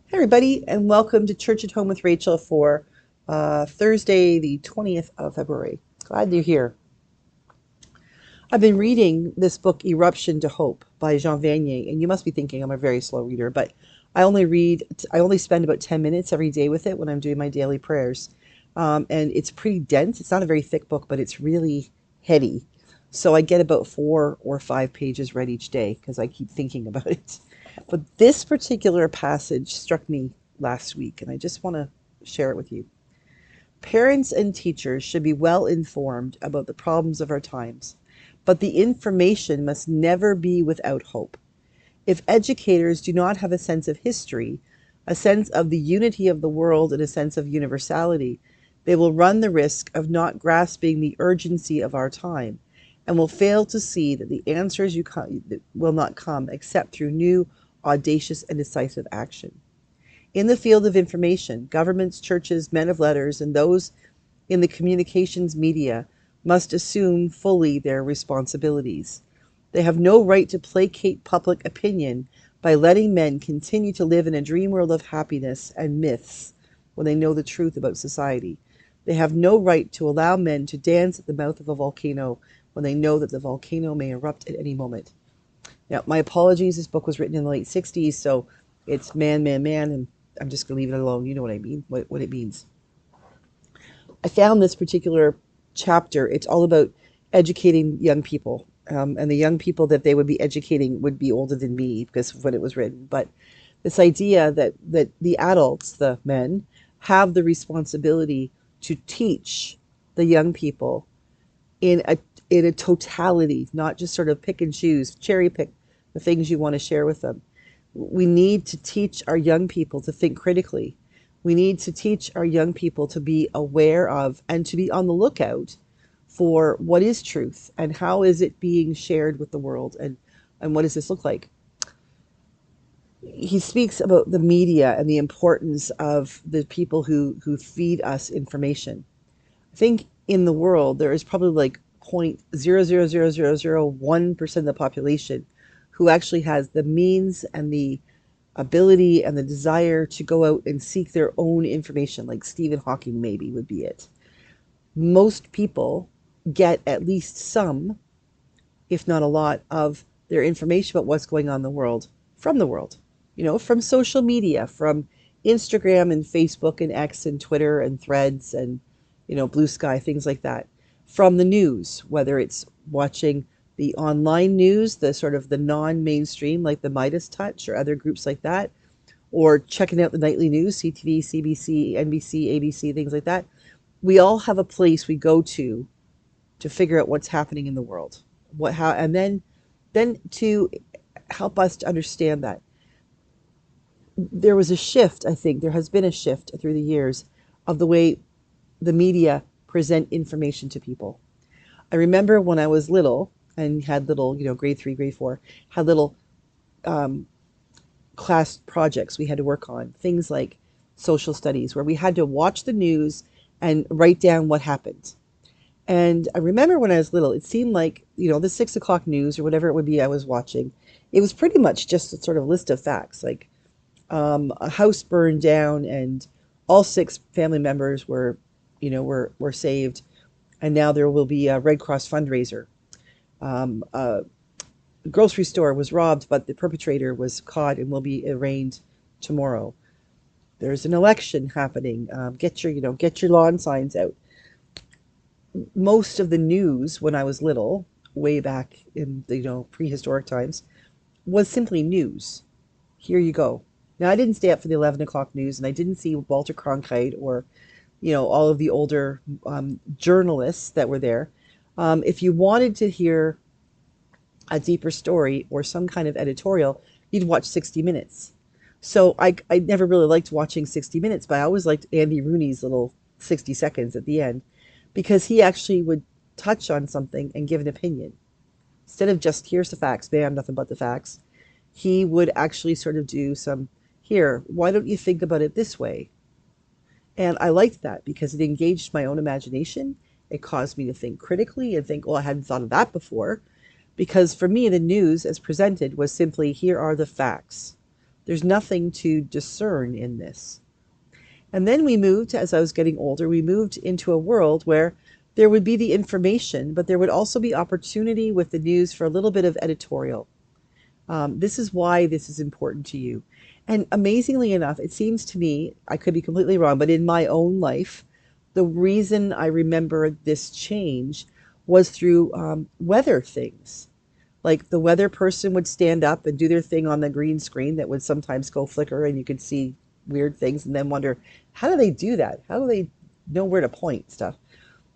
Hey, everybody, and welcome to Church at Home with Rachel for Thursday, the 20th of February. Glad you're here. I've been reading this book, Eruption to Hope by Jean Vanier, and you must be thinking I'm a very slow reader, but I only spend about 10 minutes every day with it when I'm doing my daily prayers. And it's pretty dense. It's not a very thick book, but it's really heady. So I get about 4 or 5 pages read each day because I keep thinking about it. But this particular passage struck me last week, and I just want to share it with you. Parents and teachers should be well informed about the problems of our times, but the information must never be without hope. If educators do not have a sense of history, a sense of the unity of the world, and a sense of universality, they will run the risk of not grasping the urgency of our time and will fail to see that the answers will not come except through new, audacious, and decisive action. In the field of information, governments, churches, men of letters, and those in the communications media must assume fully their responsibilities. They have no right to placate public opinion by letting men continue to live in a dream world of happiness and myths when they know the truth about society. They have no right to allow men to dance at the mouth of a volcano when they know that the volcano may erupt at any moment. Now, my apologies, this book was written in the late 60s, so it's man, man, man, and I'm just going to leave it alone. You know what I mean, what it means. I found this particular chapter, it's all about educating young people. And the young people that they would be educating would be older than me because of when it was written. But this idea that the adults, the men, have the responsibility to teach the young people in a totality, not just sort of pick and choose, cherry pick the things you want to share with them. We need to teach our young people to think critically. We need to teach our young people to be aware of and to be on the lookout for what is truth and how is it being shared with the world, and what does this look like. He speaks about the media and the importance of the people who feed us information. I think in the world there is probably like 0.00001% of the population who actually has the means and the ability and the desire to go out and seek their own information, like Stephen Hawking maybe would be it. Most people get at least some, if not a lot, of their information about what's going on in the world from the world. From social media, from Instagram and Facebook and X and Twitter and Threads and, Blue Sky, things like that. From the news, whether it's watching the online news, the sort of the non-mainstream, like the Midas Touch or other groups like that, or checking out the nightly news, CTV, CBC, NBC, ABC, things like that. We all have a place we go to figure out what's happening in the world, and then to help us to understand that there was a shift. I think there has been a shift through the years of the way the media present information to people. I remember when I was little and had little, grade 3, grade 4, had little um, class projects we had to work on, things like social studies, where we had to watch the news and write down what happened. And I remember when I was little, it seemed like, the 6 o'clock news or whatever it would be I was watching, it was pretty much just a sort of list of facts, like a house burned down and all 6 family members were saved, and now there will be a Red Cross fundraiser. A grocery store was robbed, but the perpetrator was caught and will be arraigned tomorrow. There's an election happening. Get your lawn signs out. Most of the news when I was little, way back in the prehistoric times, was simply news. Here you go. Now I didn't stay up for the 11 o'clock news, and I didn't see Walter Cronkite or all of the older journalists that were there. If you wanted to hear a deeper story or some kind of editorial, you'd watch 60 Minutes. So I never really liked watching 60 Minutes, but I always liked Andy Rooney's little 60 seconds at the end because he actually would touch on something and give an opinion. Instead of just, here's the facts, bam, nothing but the facts, he would actually sort of do some, here, why don't you think about it this way? And I liked that because it engaged my own imagination. It caused me to think critically and think, well, I hadn't thought of that before. Because for me, the news as presented was simply, here are the facts. There's nothing to discern in this. And then we moved, as I was getting older, we moved into a world where there would be the information, but there would also be opportunity with the news for a little bit of editorial. This is why this is important to you. And amazingly enough, it seems to me, I could be completely wrong, but in my own life, the reason I remember this change was through weather things. Like the weather person would stand up and do their thing on the green screen that would sometimes go flicker and you could see weird things and then wonder, how do they do that? How do they know where to point stuff?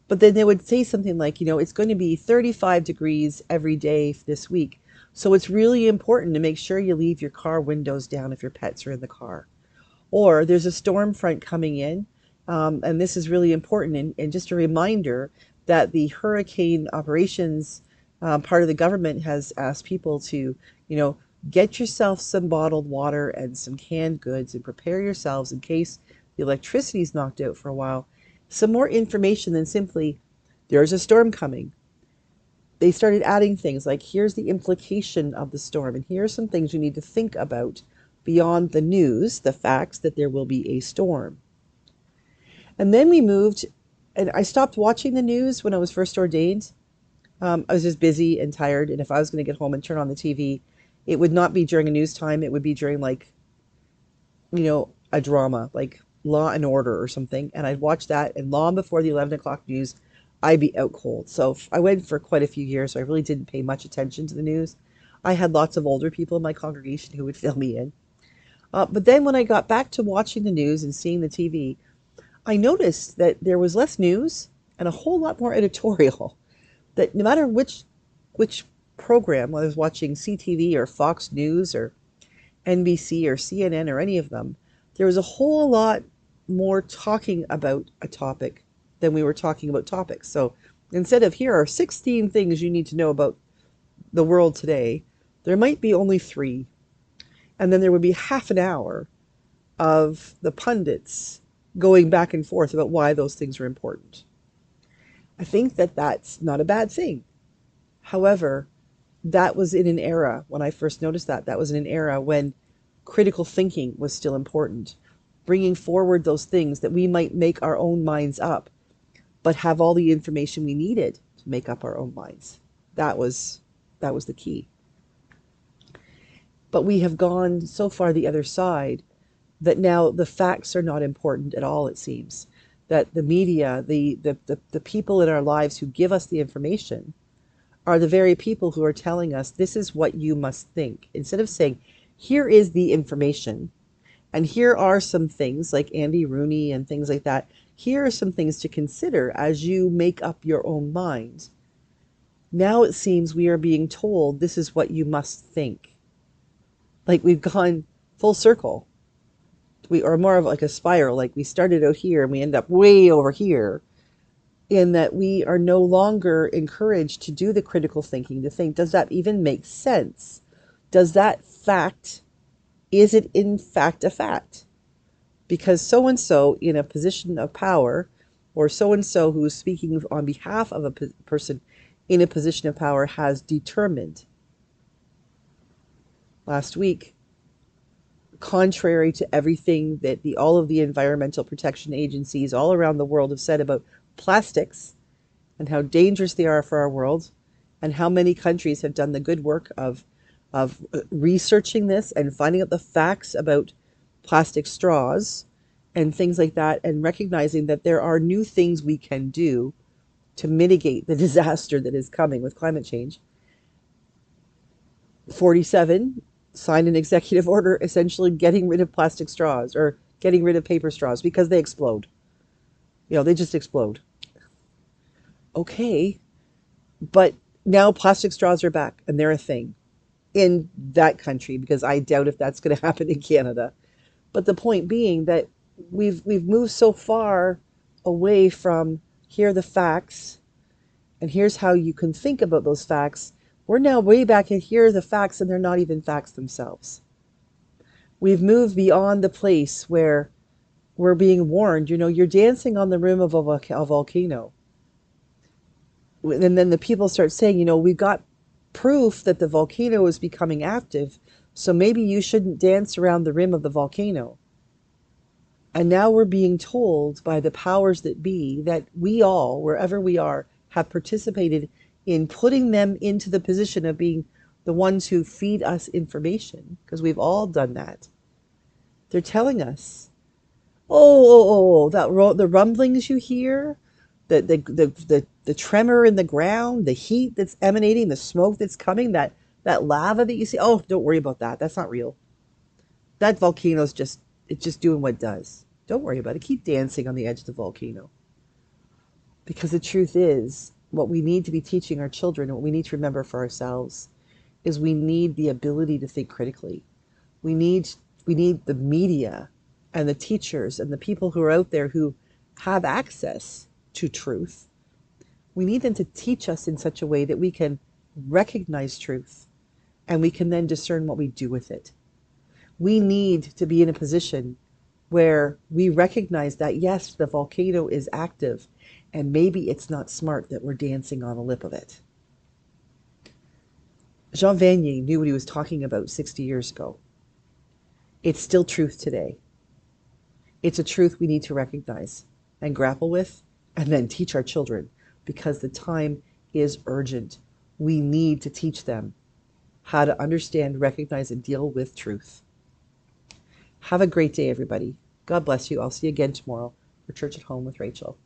But then they would say something like, it's going to be 35 degrees every day this week. So it's really important to make sure you leave your car windows down if your pets are in the car. Or there's a storm front coming in, and this is really important. And just a reminder that the hurricane operations part of the government has asked people to, get yourself some bottled water and some canned goods and prepare yourselves in case the electricity is knocked out for a while. Some more information than simply, there's a storm coming. They started adding things like, here's the implication of the storm, and here are some things you need to think about beyond the news, the facts that there will be a storm. And then we moved, and I stopped watching the news when I was first ordained. I was just busy and tired, and if I was going to get home and turn on the TV, it would not be during a news time. It would be during a drama, like Law and Order or something, and I'd watch that, and long before the 11 o'clock news, I'd be out cold. So I went for quite a few years, so I really didn't pay much attention to the news. I had lots of older people in my congregation who would fill me in. But then when I got back to watching the news and seeing the TV, I noticed that there was less news and a whole lot more editorial. That no matter which program, whether I was watching CTV or Fox News or NBC or CNN or any of them, there was a whole lot more talking about a topic than we were talking about topics. So instead of here are 16 things you need to know about the world today, there might be only 3. And then there would be half an hour of the pundits going back and forth about why those things are important. I think that that's not a bad thing. However, that was in an era, when I first noticed that was in an era when critical thinking was still important. Bringing forward those things that we might make our own minds up, but have all the information we needed to make up our own minds. That was the key. But we have gone so far the other side that now the facts are not important at all, it seems. That the media, the people in our lives who give us the information are the very people who are telling us this is what you must think. Instead of saying, here is the information, and here are some things like Andy Rooney and things like that. Here are some things to consider as you make up your own mind. Now it seems we are being told this is what you must think. Like we've gone full circle. We are more of like a spiral, like we started out here and we end up way over here, in that we are no longer encouraged to do the critical thinking, to think, does that even make sense? Does that fact, is it in fact a fact? Because so-and-so in a position of power, or so-and-so who is speaking on behalf of a person in a position of power has determined. Last week, contrary to everything that all of the environmental protection agencies all around the world have said about plastics and how dangerous they are for our world, and how many countries have done the good work of researching this and finding out the facts about plastic straws and things like that, and recognizing that there are new things we can do to mitigate the disaster that is coming with climate change. 47 signed an executive order essentially getting rid of plastic straws, or getting rid of paper straws, because they explode. They just explode. Okay, but now plastic straws are back and they're a thing in that country, because I doubt if that's going to happen in Canada. But the point being that we've moved so far away from here are the facts and here's how you can think about those facts. We're now way back in here are the facts, and they're not even facts themselves. We've moved beyond the place where we're being warned, you're dancing on the rim of a volcano. And then the people start saying, we've got proof that the volcano is becoming active, So maybe you shouldn't dance around the rim of the volcano. And now we're being told by the powers that be that we all, wherever we are, have participated in putting them into the position of being the ones who feed us information, because we've all done that. They're telling us, the rumblings you hear, the tremor in the ground, the heat that's emanating, the smoke that's coming, that lava that you see. Oh, don't worry about that. That's not real. That volcano's it's just doing what it does. Don't worry about it. Keep dancing on the edge of the volcano. Because the truth is, what we need to be teaching our children, and what we need to remember for ourselves, is we need the ability to think critically. We need we need the media and the teachers and the people who are out there who have access to truth. We need them to teach us in such a way that we can recognize truth and we can then discern what we do with it. We need to be in a position where we recognize that, yes, the volcano is active, and maybe it's not smart that we're dancing on the lip of it. Jean Vanier knew what he was talking about 60 years ago. It's still truth today. It's a truth we need to recognize and grapple with, and then teach our children, because the time is urgent. We need to teach them how to understand, recognize, and deal with truth. Have a great day, everybody. God bless you. I'll see you again tomorrow for Church at Home with Rachel.